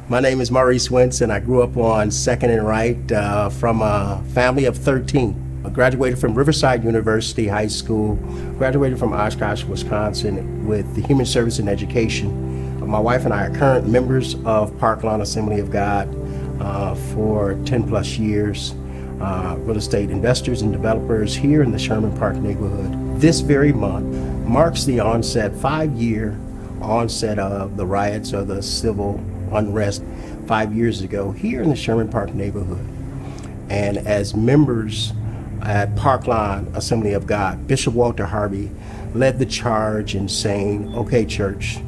My name is Maurice Wince, and I grew up on 2nd and Wright from a family of 13. I graduated from Riverside University High School, graduated from Oshkosh, Wisconsin with the Human Service and Education. My wife and I are current members of Park Lawn Assembly of God for 10 plus years. Real estate investors and developers here in the Sherman Park neighborhood. This very month marks the 5-year onset of the riots or the civil unrest 5 years ago here in the Sherman Park neighborhood. And as members at Park Lawn Assembly of God, Bishop Walter Harvey led the charge in saying, okay, church,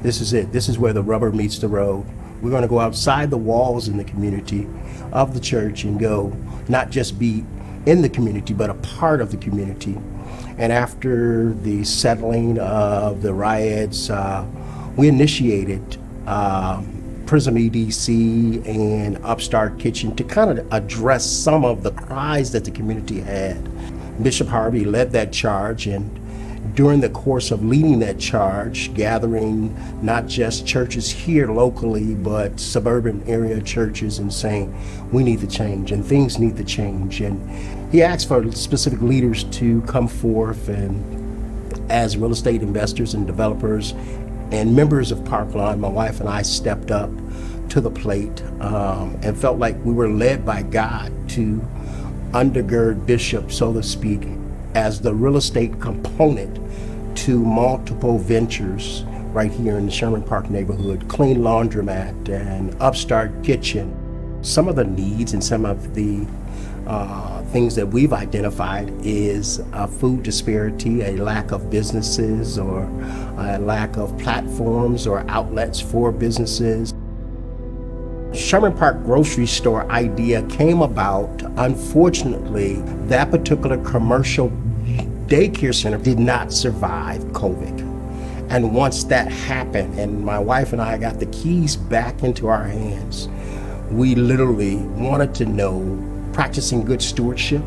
this is it. This is where the rubber meets the road. We're going to go outside the walls in the community of the church and go not just be in the community, but a part of the community. And after the settling of the riots, we initiated Prism EDC and Upstart Kitchen to kind of address some of the cries that the community had. Bishop Harvey led that charge, and during the course of leading that charge, gathering not just churches here locally, but suburban area churches, and saying, we need to change and things need to change. And he asked for specific leaders to come forth, and as real estate investors and developers and members of Park Lawn, my wife and I stepped up to the plate and felt like we were led by God to undergird Bishop, so to speak, as the real estate component to multiple ventures right here in the Sherman Park neighborhood, Clean Laundromat and Upstart Kitchen. Some of the needs and some of the things that we've identified is a food disparity, a lack of businesses or a lack of platforms or outlets for businesses. Sherman Park grocery store idea came about. Unfortunately, that particular commercial daycare center did not survive COVID. And once that happened and my wife and I got the keys back into our hands, we literally wanted to know, practicing good stewardship,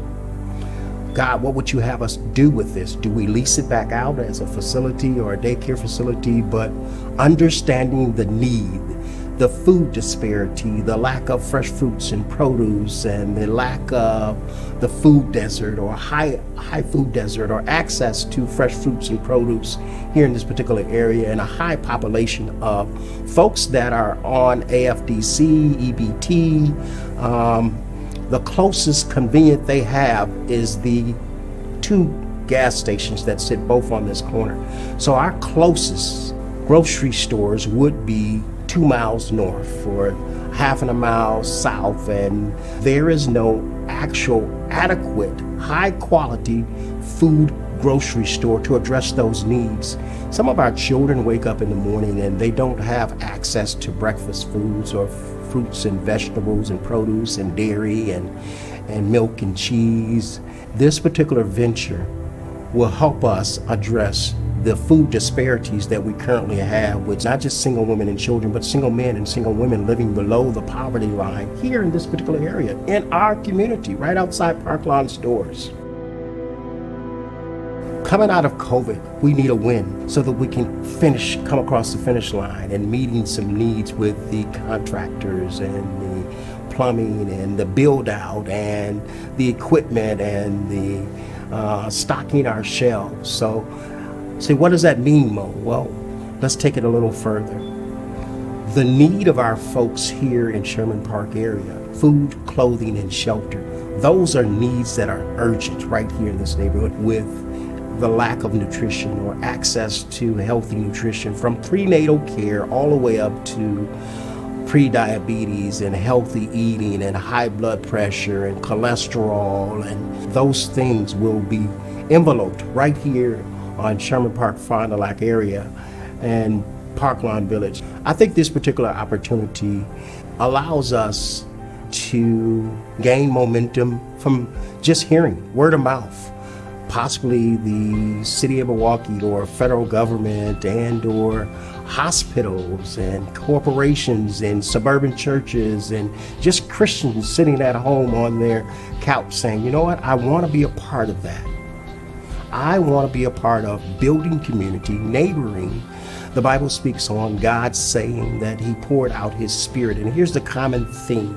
God, what would you have us do with this? Do we lease it back out as a facility or a daycare facility? But understanding the need, the food disparity, the lack of fresh fruits and produce, and the lack of the food desert or high food desert or access to fresh fruits and produce here in this particular area, and a high population of folks that are on AFDC, EBT. The closest convenient they have is the 2 gas stations that sit both on this corner. So our closest grocery stores would be 2 miles north or half a mile south, and there is no actual adequate high quality food grocery store to address those needs. Some of our children wake up in the morning and they don't have access to breakfast foods or fruits and vegetables and produce and dairy and milk and cheese. This particular venture will help us address the food disparities that we currently have with not just single women and children, but single men and single women living below the poverty line here in this particular area, in our community, right outside Park Lawn stores. Coming out of COVID, we need a win so that we can come across the finish line and meeting some needs with the contractors and the plumbing and the build out and the equipment and the stocking our shelves. So what does that mean, Mo? Well, let's take it a little further. The need of our folks here in Sherman Park area, food, clothing, and shelter, those are needs that are urgent right here in this neighborhood, with the lack of nutrition or access to healthy nutrition from prenatal care all the way up to pre-diabetes and healthy eating and high blood pressure and cholesterol, and those things will be enveloped right here on Sherman Park, Fond du Lac area and Park Lawn Village. I think this particular opportunity allows us to gain momentum from just hearing word of mouth. Possibly the city of Milwaukee or federal government and or hospitals and corporations and suburban churches and just Christians sitting at home on their couch saying, you know what, I want to be a part of that. I want to be a part of building community, neighboring The Bible speaks on God saying that he poured out his spirit. And here's the common theme.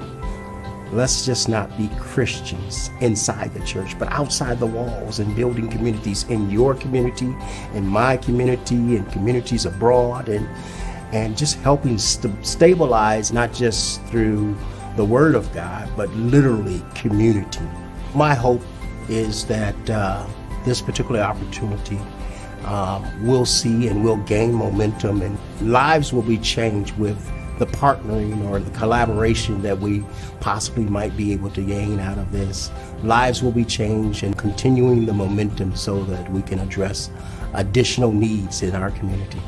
Let's just not be Christians inside the church, but outside the walls and building communities in your community, in my community, and communities abroad, and just helping stabilize, not just through the Word of God, but literally community. My hope is that this particular opportunity will see and will gain momentum, and lives will be changed with the partnering or the collaboration that we possibly might be able to gain out of this. Lives will be changed and continuing the momentum so that we can address additional needs in our community.